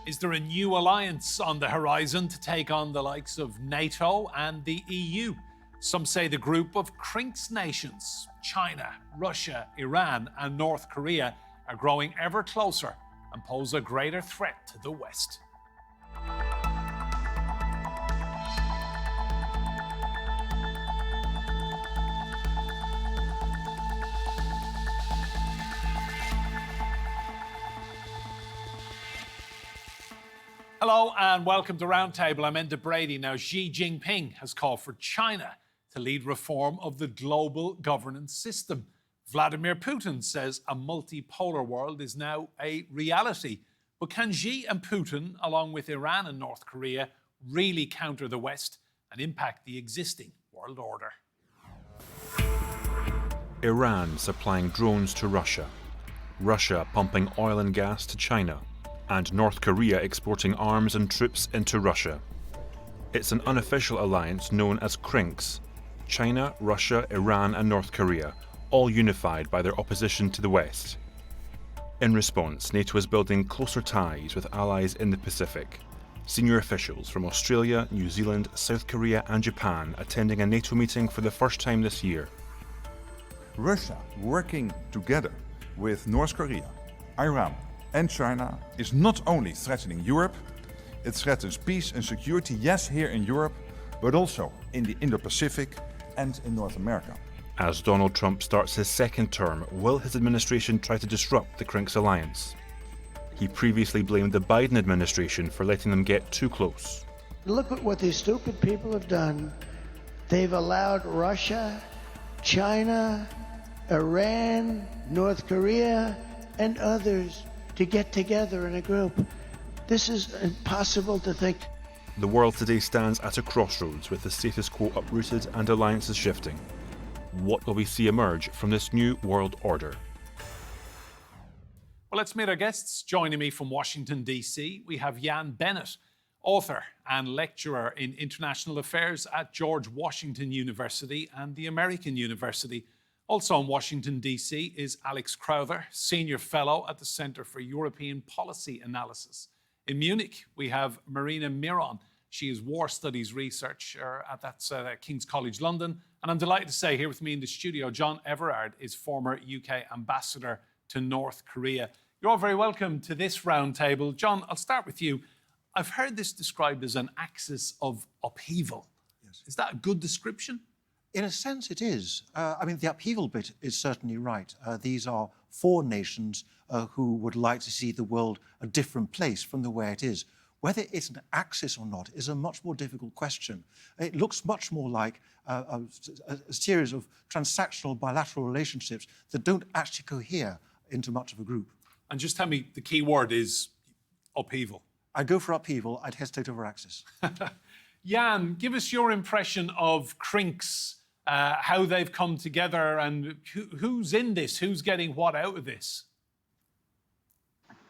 Is there a new alliance on the horizon to take on the likes of NATO and the EU? Some say the group of CRINKs nations, China, Russia, Iran, and North Korea, are growing ever closer and pose a greater threat to the West. Hello and welcome to Roundtable. I'm Enda Brady. Now, Xi Jinping has called for China to lead reform of the global governance system. Vladimir Putin says a multipolar world is now a reality. But can Xi and Putin, along with Iran and North Korea, really counter the West and impact the existing world order? Iran supplying drones to Russia. Russia pumping oil and gas to China. And North Korea exporting arms and troops into Russia. It's an unofficial alliance known as CRINKs. China, Russia, Iran and North Korea, all unified by their opposition to the West. In response, NATO is building closer ties with allies in the Pacific. Senior officials from Australia, New Zealand, South Korea and Japan attending a NATO meeting for the first time this year. Russia working together with North Korea, Iran and China is not only threatening Europe, it threatens peace and security, yes, here in Europe, but also in the Indo-Pacific and in North America. As Donald Trump starts his second term, will his administration try to disrupt the CRINKs alliance? He previously blamed the Biden administration for letting them get too close. Look at what these stupid people have done. They've allowed Russia, China, Iran, North Korea, and others to get together in a group. This is impossible to think. The world today stands at a crossroads with the status quo uprooted and alliances shifting. What will we see emerge from this new world order? Well, let's meet our guests. Joining me from Washington, D.C., we have Bennett, author and lecturer in international affairs at George Washington University and the American University. Also in Washington, D.C. is Alex Crowther, Senior Fellow at the Center for European Policy Analysis. In Munich, we have Marina Miron. She is War Studies Researcher at King's College London. And I'm delighted to say here with me in the studio, John Everard is former UK Ambassador to North Korea. You're all very welcome to this roundtable. John, I'll start with you. I've heard this described as an axis of upheaval. Yes. Is that a good description? In a sense, it is. The upheaval bit is certainly right. These are four nations who would like to see the world a different place from the way it is. Whether it's an axis or not is a much more difficult question. It looks much more like a series of transactional bilateral relationships that don't actually cohere into much of a group. And just tell me, the key word is upheaval. I'd go for upheaval. I'd hesitate over axis. Jan, give us your impression of CRINKs. How they've come together and who's in this, who's getting what out of this?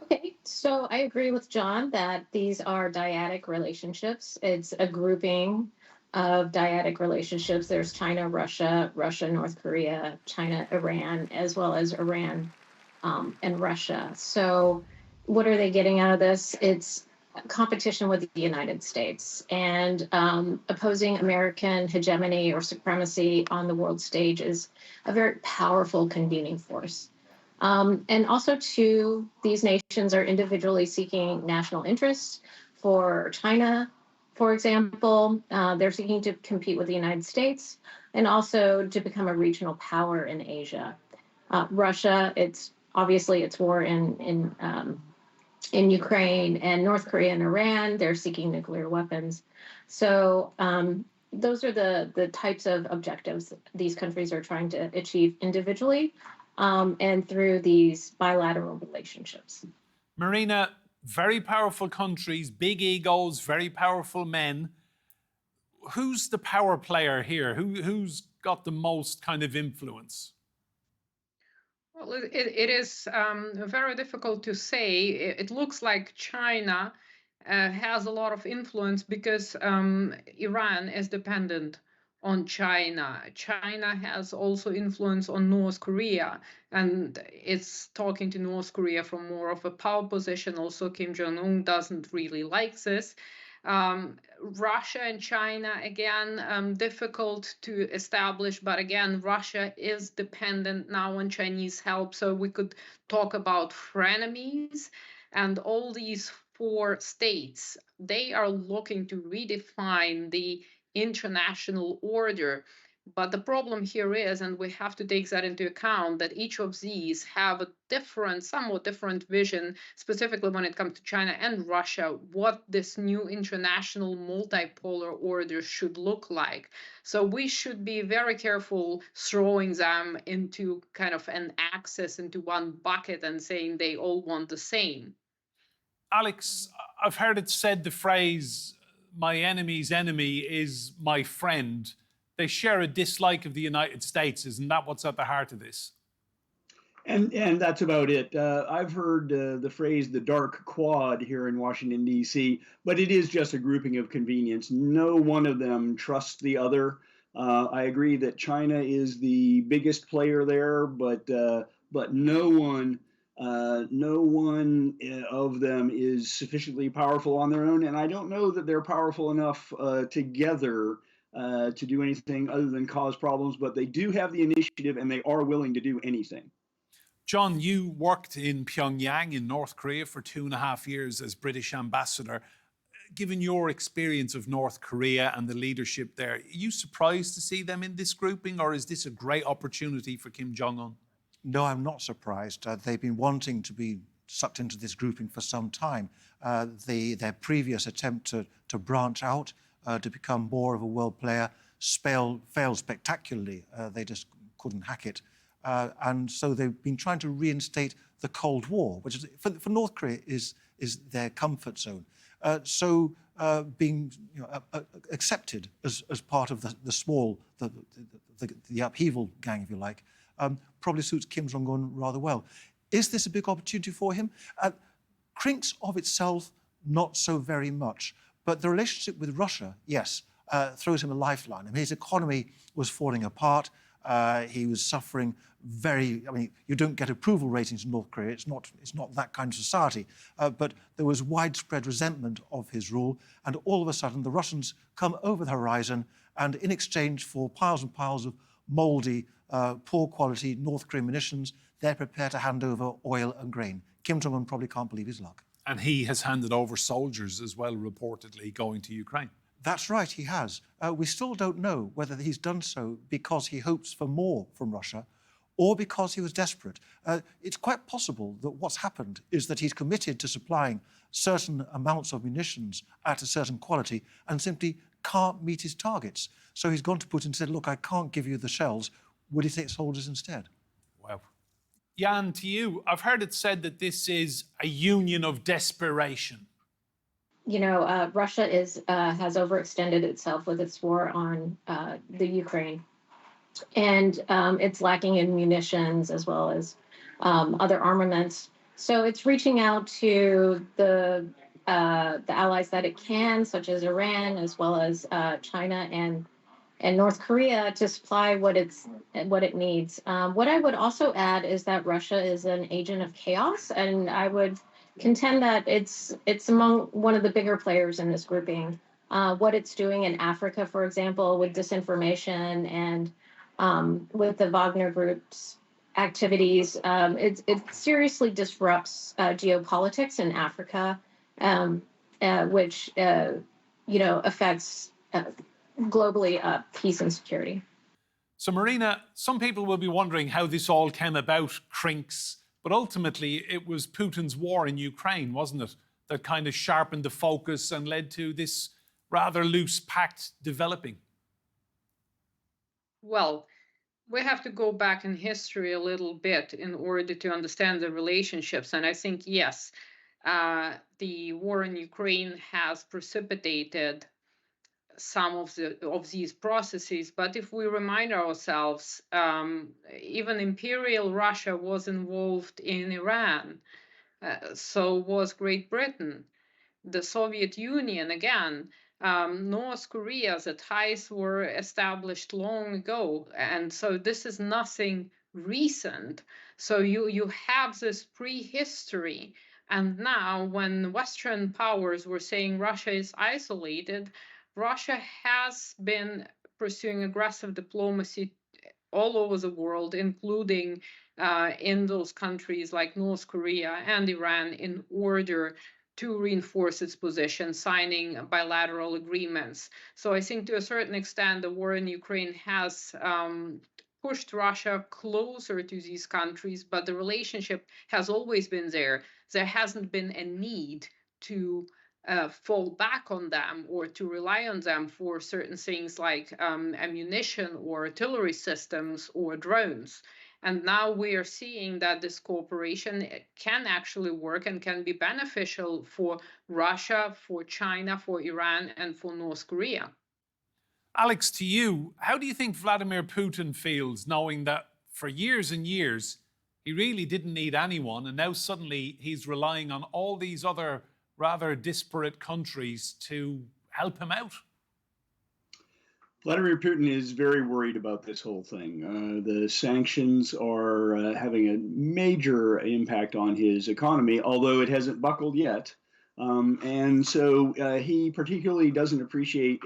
Okay, so I agree with John that these are dyadic relationships. It's a grouping of dyadic relationships. There's China, Russia, North Korea, China, Iran, as well as Iran and Russia. So what are they getting out of this? It's competition with the United States and opposing American hegemony or supremacy on the world stage is a very powerful convening force. And also, too, these nations are individually seeking national interests. For China, for example, they're seeking to compete with the United States and also to become a regional power in Asia. Russia, it's war in Ukraine, and North Korea and Iran, they're seeking nuclear weapons. So those are the types of objectives these countries are trying to achieve individually and through these bilateral relationships. Marina, very powerful countries, big egos, very powerful men. Who's the power player here? Who's got the most kind of influence? Well, it is very difficult to say. It looks like China has a lot of influence because Iran is dependent on China. China has also influence on North Korea, and it's talking to North Korea from more of a power position. Also, Kim Jong-un doesn't really like this. Russia and China, again, difficult to establish, but again, Russia is dependent now on Chinese help. So we could talk about frenemies, and all these four states, they are looking to redefine the international order. But the problem here is, and we have to take that into account, that each of these have a different, somewhat different vision, specifically when it comes to China and Russia, what this new international multipolar order should look like. So we should be very careful throwing them into kind of an axis, into one bucket, and saying they all want the same. Alex, I've heard it said the phrase, my enemy's enemy is my friend. They share a dislike of the United States. Isn't that what's at the heart of this? And that's about it. I've heard the phrase the dark quad here in Washington, D.C., but it is just a grouping of convenience. No one of them trusts the other. I agree that China is the biggest player there, but no one of them is sufficiently powerful on their own, and I don't know that they're powerful enough together to do anything other than cause problems, but they do have the initiative and they are willing to do anything. John, you worked in Pyongyang in North Korea for 2.5 years as British ambassador. Given your experience of North Korea and the leadership there, are you surprised to see them in this grouping, or is this a great opportunity for Kim Jong-un? No, I'm not surprised. They've been wanting to be sucked into this grouping for some time. Their previous attempt to branch out, to become more of a world player, failed spectacularly. They just couldn't hack it. And so they've been trying to reinstate the Cold War, which is, for North Korea is their comfort zone. So being accepted as part of the small, the upheaval gang, if you like, probably suits Kim Jong-un rather well. Is this a big opportunity for him? CRINKs of itself, not so very much. But the relationship with Russia, yes, throws him a lifeline. I mean, his economy was falling apart. He was suffering you don't get approval ratings in North Korea. It's not that kind of society. But there was widespread resentment of his rule. And all of a sudden, the Russians come over the horizon, and in exchange for piles and piles of moldy, poor quality North Korean munitions, they're prepared to hand over oil and grain. Kim Jong-un probably can't believe his luck. And he has handed over soldiers as well, reportedly, going to Ukraine. That's right, he has. We still don't know whether he's done so because he hopes for more from Russia or because he was desperate. It's quite possible that what's happened is that he's committed to supplying certain amounts of munitions at a certain quality and simply can't meet his targets. So he's gone to Putin and said, look, I can't give you the shells. Would he take soldiers instead? Wow. Jan, to you, I've heard it said that this is a union of desperation. You know, Russia has overextended itself with its war on the Ukraine, and it's lacking in munitions as well as other armaments. So it's reaching out to the allies that it can, such as Iran, as well as China and North Korea, to supply what it needs. What I would also add is that Russia is an agent of chaos, and I would contend that it's among one of the bigger players in this grouping. What it's doing in Africa, for example, with disinformation and with the Wagner Group's activities, it seriously disrupts geopolitics in Africa, which affects globally peace and security. So, Marina, some people will be wondering how this all came about, CRINKs, but ultimately it was Putin's war in Ukraine, wasn't it, that kind of sharpened the focus and led to this rather loose pact developing? Well, we have to go back in history a little bit in order to understand the relationships. And I think, yes, the war in Ukraine has precipitated some of these processes. But if we remind ourselves, even Imperial Russia was involved in Iran. So was Great Britain. The Soviet Union, again, North Korea, the ties were established long ago. And so this is nothing recent. So you have this prehistory. And now when Western powers were saying Russia is isolated, Russia has been pursuing aggressive diplomacy all over the world, including in those countries like North Korea and Iran, in order to reinforce its position, signing bilateral agreements. So I think to a certain extent, the war in Ukraine has pushed Russia closer to these countries, but the relationship has always been there. There hasn't been a need to fall back on them or to rely on them for certain things like ammunition or artillery systems or drones. And now we are seeing that this cooperation can actually work and can be beneficial for Russia, for China, for Iran, and for North Korea. Alex, to you, how do you think Vladimir Putin feels knowing that for years and years he really didn't need anyone, and now suddenly he's relying on all these other rather disparate countries to help him out? Vladimir Putin is very worried about this whole thing. The sanctions are having a major impact on his economy, although it hasn't buckled yet. And so he particularly doesn't appreciate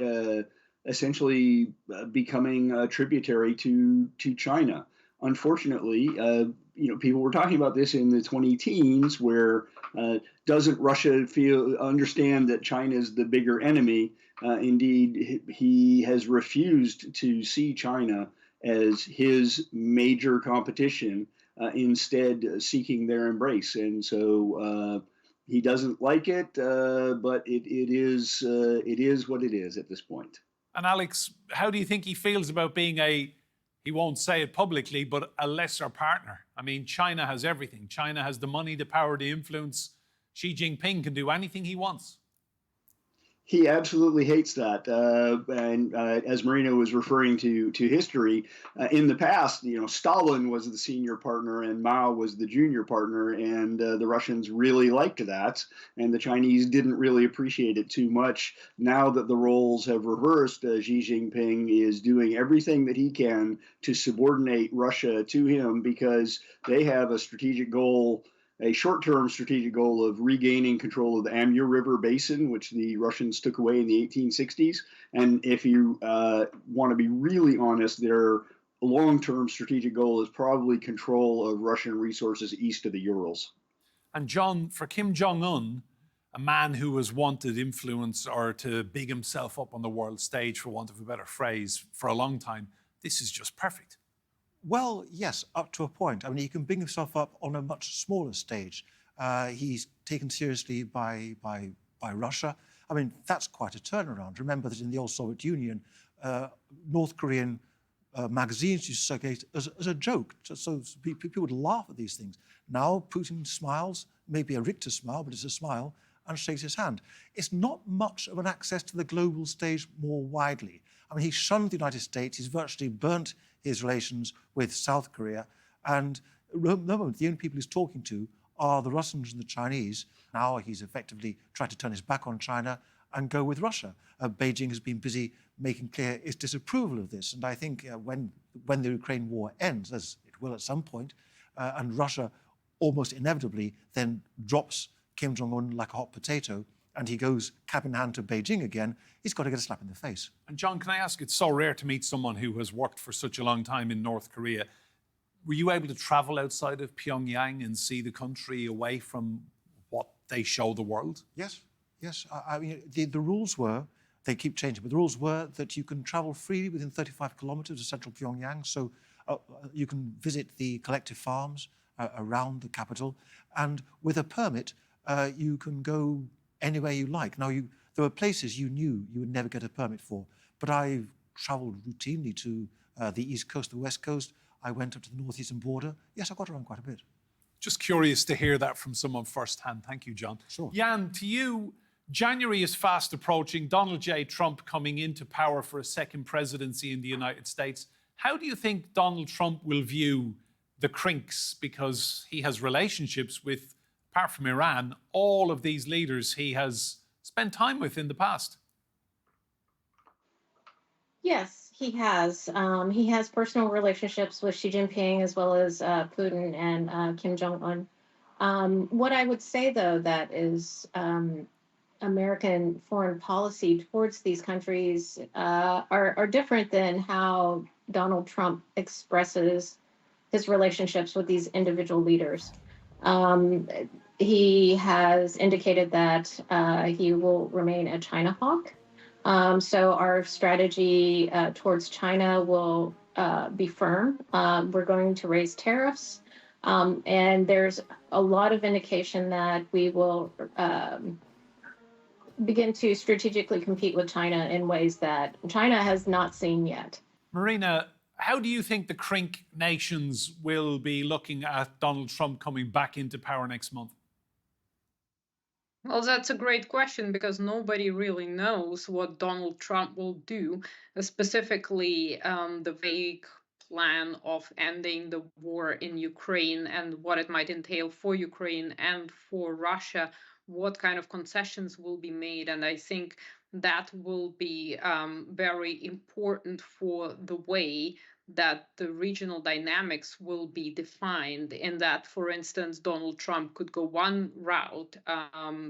essentially becoming a tributary to China. Unfortunately, people were talking about this in the 2010s, where doesn't Russia understand that China is the bigger enemy? Indeed, he has refused to see China as his major competition, instead seeking their embrace. And so he doesn't like it, but it is what it is at this point. And Alex, how do you think he feels about being he won't say it publicly, but a lesser partner? I mean, China has everything. China has the money, the power, the influence. Xi Jinping can do anything he wants. He absolutely hates that. And as Marina was referring to history, in the past, Stalin was the senior partner and Mao was the junior partner, and the Russians really liked that, and the Chinese didn't really appreciate it too much. Now that the roles have reversed, Xi Jinping is doing everything that he can to subordinate Russia to him, because they have a strategic goal, a short-term strategic goal of regaining control of the Amur River basin, which the Russians took away in the 1860s. And if you want to be really honest, their long-term strategic goal is probably control of Russian resources east of the Urals. And John, for Kim Jong-un, a man who was wanted influence or to big himself up on the world stage, for want of a better phrase, for a long time, this is just perfect. Well, yes, up to a point. I mean, he can bring himself up on a much smaller stage. He's taken seriously by Russia. I mean, that's quite a turnaround. Remember that in the old Soviet Union, North Korean magazines used to circulate as a joke, so people would laugh at these things. Now Putin smiles, maybe a Richter smile, but it's a smile, and shakes his hand. It's not much of an access to the global stage more widely. I mean, he shunned the United States. He's virtually burnt his relations with South Korea. And at the moment, the only people he's talking to are the Russians and the Chinese. Now he's effectively tried to turn his back on China and go with Russia. Beijing has been busy making clear its disapproval of this. And I think when the Ukraine war ends, as it will at some point, and Russia almost inevitably then drops Kim Jong-un like a hot potato, and he goes cap in hand to Beijing again, he's got to get a slap in the face. And John, can I ask, it's so rare to meet someone who has worked for such a long time in North Korea. Were you able to travel outside of Pyongyang and see the country away from what they show the world? Yes. I mean, the rules were, they keep changing, but the rules were that you can travel freely within 35 kilometers of central Pyongyang. So you can visit the collective farms around the capital. And with a permit, you can go anywhere you like. Now, there were places you knew you would never get a permit for, but I've traveled routinely to the East Coast, the West Coast. I went up to the northeastern border. Yes, I got around quite a bit. Just curious to hear that from someone firsthand. Thank you, John. Sure. Jan, to you, January is fast approaching. Donald J. Trump coming into power for a second presidency in the United States. How do you think Donald Trump will view the CRINKs? Because he has relationships with, apart from Iran, all of these leaders he has spent time with in the past. Yes, he has. He has personal relationships with Xi Jinping as well as Putin and Kim Jong-un. What I would say, though, that is American foreign policy towards these countries are different than how Donald Trump expresses his relationships with these individual leaders. Um, he has indicated that he will remain a China hawk. So our strategy towards China will be firm. We're going to raise tariffs. And there's a lot of indication that we will begin to strategically compete with China in ways that China has not seen yet. Marina, how do you think the CRINK nations will be looking at Donald Trump coming back into power next month? Well, that's a great question because nobody really knows what Donald Trump will do, specifically the vague plan of ending the war in Ukraine and what it might entail for Ukraine and for Russia, what kind of concessions will be made. And I think that will be very important for the way that the regional dynamics will be defined, in that, for instance, Donald Trump could go one route,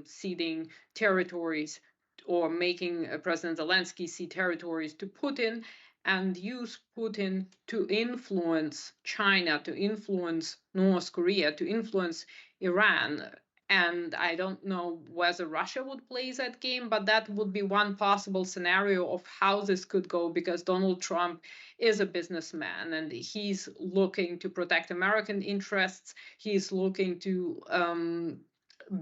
ceding territories or making President Zelensky cede territories to Putin, and use Putin to influence China, to influence North Korea, to influence Iran. And I don't know whether Russia would play that game, but that would be one possible scenario of how this could go, because Donald Trump is a businessman and he's looking to protect American interests. He's looking to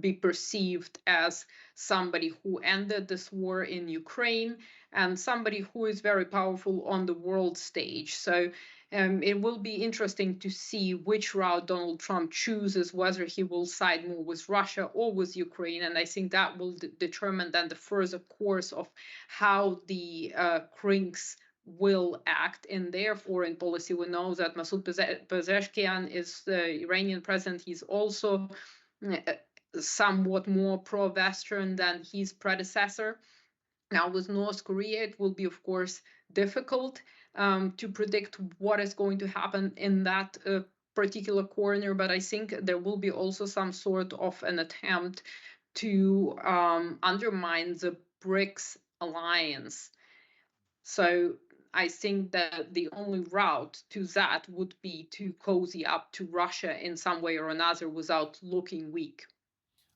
be perceived as somebody who ended this war in Ukraine and somebody who is very powerful on the world stage. So it will be interesting to see which route Donald Trump chooses, whether he will side more with Russia or with Ukraine. And I think that will determine then the further course of how the CRINKs will act in their foreign policy. We know that Masoud Pezeshkian is the Iranian president. He's also somewhat more pro-Western than his predecessor. Now, with North Korea, it will be, of course, difficult to predict what is going to happen in that particular corner, but I think there will be also some sort of an attempt to undermine the BRICS alliance. So I think that the only route to that would be to cozy up to Russia in some way or another without looking weak.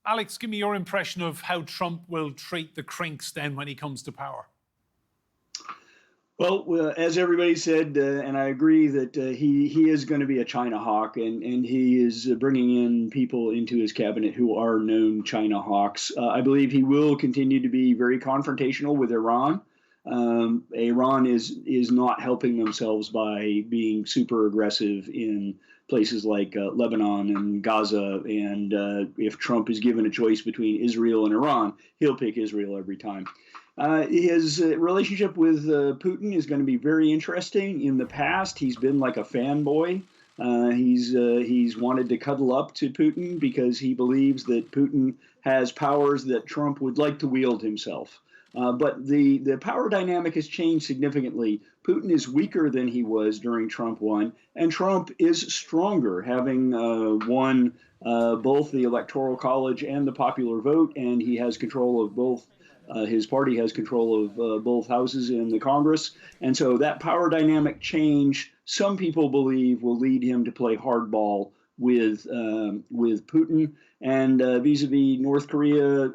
Alex, give me your impression of how Trump will treat the CRINKs then when he comes to power. Well, as everybody said, and I agree that he is going to be a China hawk, and he is bringing in people into his cabinet who are known China hawks. I believe he will continue to be very confrontational with Iran. Iran is not helping themselves by being super aggressive in places like Lebanon and Gaza. And if Trump is given a choice between Israel and Iran, he'll pick Israel every time. His relationship with Putin is going to be very interesting. In the past, he's been like a fanboy. He's wanted to cuddle up to Putin because he believes that Putin has powers that Trump would like to wield himself. But the power dynamic has changed significantly. Putin is weaker than he was during Trump 1, and Trump is stronger, having won both the Electoral College and the popular vote, and he has control of both. His party has control of both houses in the Congress. And so that power dynamic change, some people believe, will lead him to play hardball with Putin. And vis-a-vis North Korea,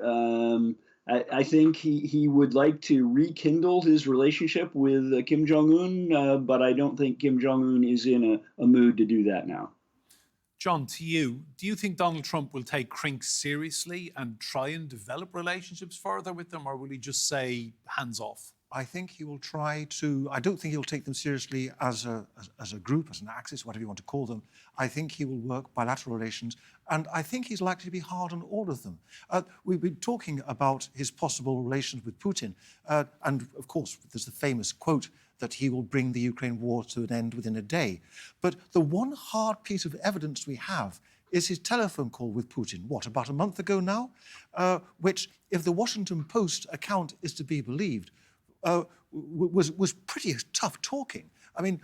I think he would like to rekindle his relationship with Kim Jong-un, but I don't think Kim Jong-un is in a mood to do that now. John, to you, do you think Donald Trump will take CRINKs seriously and try and develop relationships further with them, or will he just say hands off? I think he will try to. I don't think he'll take them seriously as a group, as an axis, whatever you want to call them. I think he will work bilateral relations, and I think he's likely to be hard on all of them. We've been talking about his possible relations with Putin, and of course, there's the famous quote that he will bring the Ukraine war to an end within a day. But the one hard piece of evidence we have is his telephone call with Putin, about a month ago now, which, if the Washington Post account is to be believed, was pretty tough talking. I mean,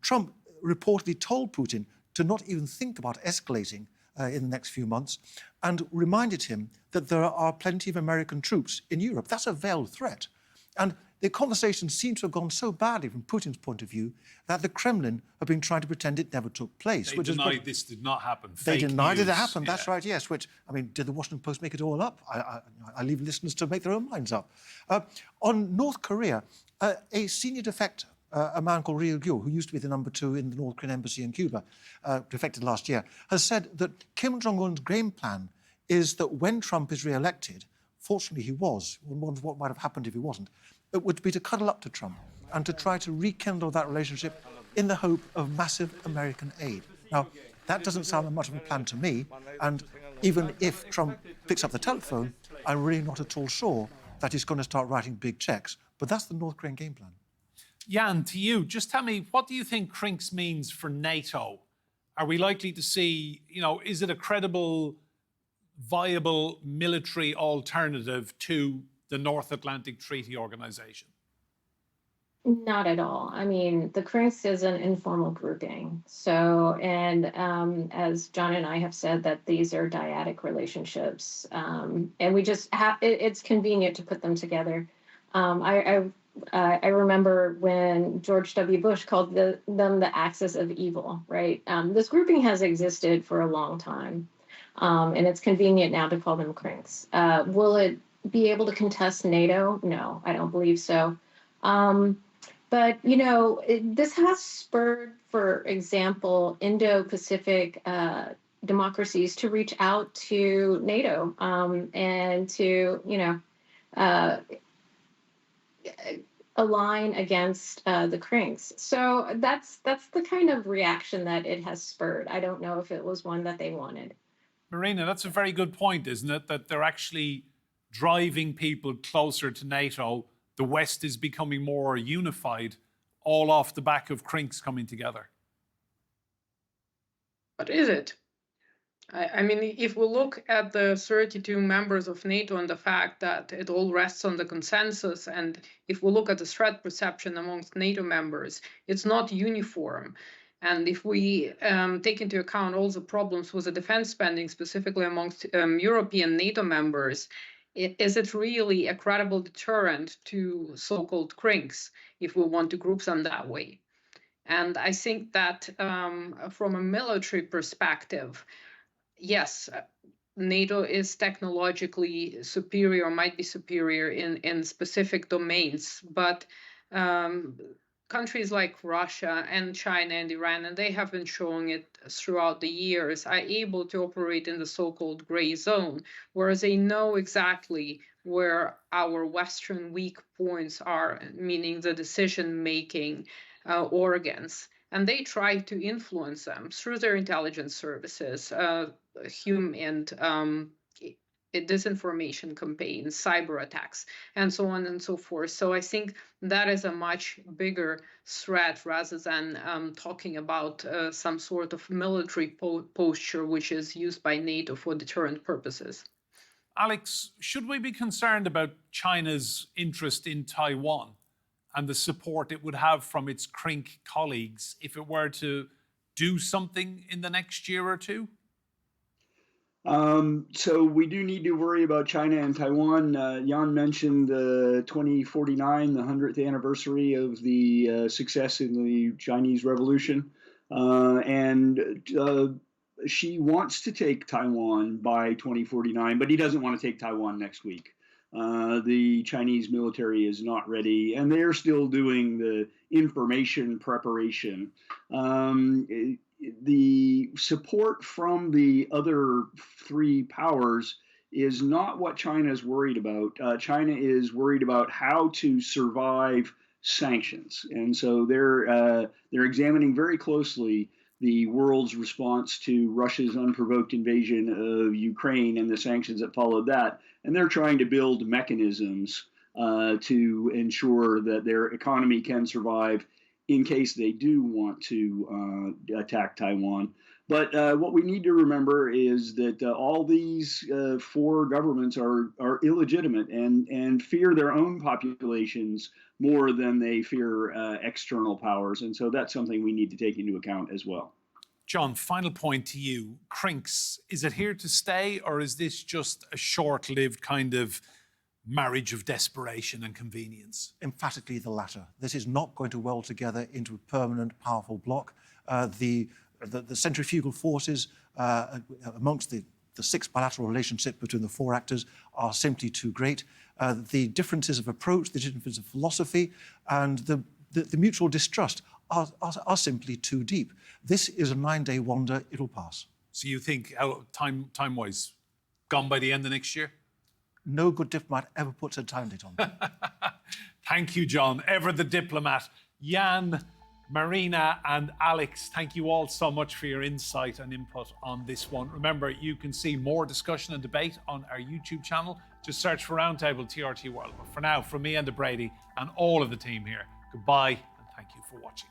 Trump reportedly told Putin to not even think about escalating in the next few months, and reminded him that there are plenty of American troops in Europe. That's a veiled threat. And the conversation seems to have gone so badly from Putin's point of view that the Kremlin have been trying to pretend it never took place. They denied this did not happen. They denied it news. happened, that's right, yes. Which, I mean, did the Washington Post make it all up? I leave listeners to make their own minds up. On North Korea, a senior defector, a man called Ryu Gyo, who used to be the number 2 in the North Korean embassy in Cuba, defected last year, has said that Kim Jong-un's game plan is that when Trump is re-elected, fortunately he was, one wonders what might have happened if he wasn't, it would be to cuddle up to Trump and to try to rekindle that relationship in the hope of massive American aid. Now, that doesn't sound like much of a plan to me, and even if Trump picks up the telephone, I'm really not at all sure that he's going to start writing big checks. But that's the North Korean game plan. Jan, to you, just tell me, what do you think CRINKs means for NATO? Are we likely to see, is it a credible, viable military alternative to the North Atlantic Treaty Organization? Not at all. I mean, the CRINKs is an informal grouping. So, and as John and I have said, that these are dyadic relationships. And we just have, it's convenient to put them together. I remember when George W. Bush called them the axis of evil, right? This grouping has existed for a long time, and it's convenient now to call them CRINKs. Will it be able to contest NATO? No, I don't believe so. But, this has spurred, for example, Indo-Pacific democracies to reach out to NATO and to, align against the CRINKs. So that's the kind of reaction that it has spurred. I don't know if it was one that they wanted. Marina, that's a very good point, isn't it? That they're actually driving people closer to NATO. The West is becoming more unified, all off the back of CRINKs coming together. But is it? I mean, if we look at the 32 members of NATO and the fact that it all rests on the consensus, and if we look at the threat perception amongst NATO members, it's not uniform. And if we take into account all the problems with the defense spending, specifically amongst European NATO members, is it really a credible deterrent to so-called CRINKs if we want to group them that way? And I think that from a military perspective, yes, NATO is technologically superior, might be superior in specific domains, but countries like Russia and China and Iran, and they have been showing it throughout the years, are able to operate in the so-called gray zone, whereas they know exactly where our Western weak points are, meaning the decision-making organs. And they try to influence them through their intelligence services, and disinformation campaigns, cyber attacks, and so on and so forth. So I think that is a much bigger threat rather than talking about some sort of military posture, which is used by NATO for deterrent purposes. Alex, should we be concerned about China's interest in Taiwan and the support it would have from its CRINK colleagues if it were to do something in the next year or two? So we do need to worry about China and Taiwan. Jan mentioned 2049, the 100th anniversary of the success in the Chinese Revolution. And Xi wants to take Taiwan by 2049, but he doesn't want to take Taiwan next week. The Chinese military is not ready, and they're still doing the information preparation. The support from the other three powers is not what China is worried about. China is worried about how to survive sanctions, and so they're examining very closely the world's response to Russia's unprovoked invasion of Ukraine and the sanctions that followed that, and they're trying to build mechanisms to ensure that their economy can survive in case they do want to attack Taiwan. But what we need to remember is that all these four governments are illegitimate and fear their own populations more than they fear external powers. And so that's something we need to take into account as well. John, final point to you. CRINKs, is it here to stay, or is this just a short-lived kind of marriage of desperation and convenience? Emphatically the latter. This is not going to weld together into a permanent, powerful bloc. The centrifugal forces amongst the six bilateral relationship between the four actors are simply too great. The differences of approach, the differences of philosophy, and the mutual distrust are simply too deep. This is a 9-day wonder. It'll pass. So you think, time-wise, gone by the end of next year? No good diplomat ever puts a time date on it. Thank you, John. Ever the diplomat. Jan, Marina and Alex, thank you all so much for your insight and input on this one. Remember, you can see more discussion and debate on our YouTube channel. Just search for Roundtable TRT World. But for now, from me, Enda Brady, and all of the team here, goodbye and thank you for watching.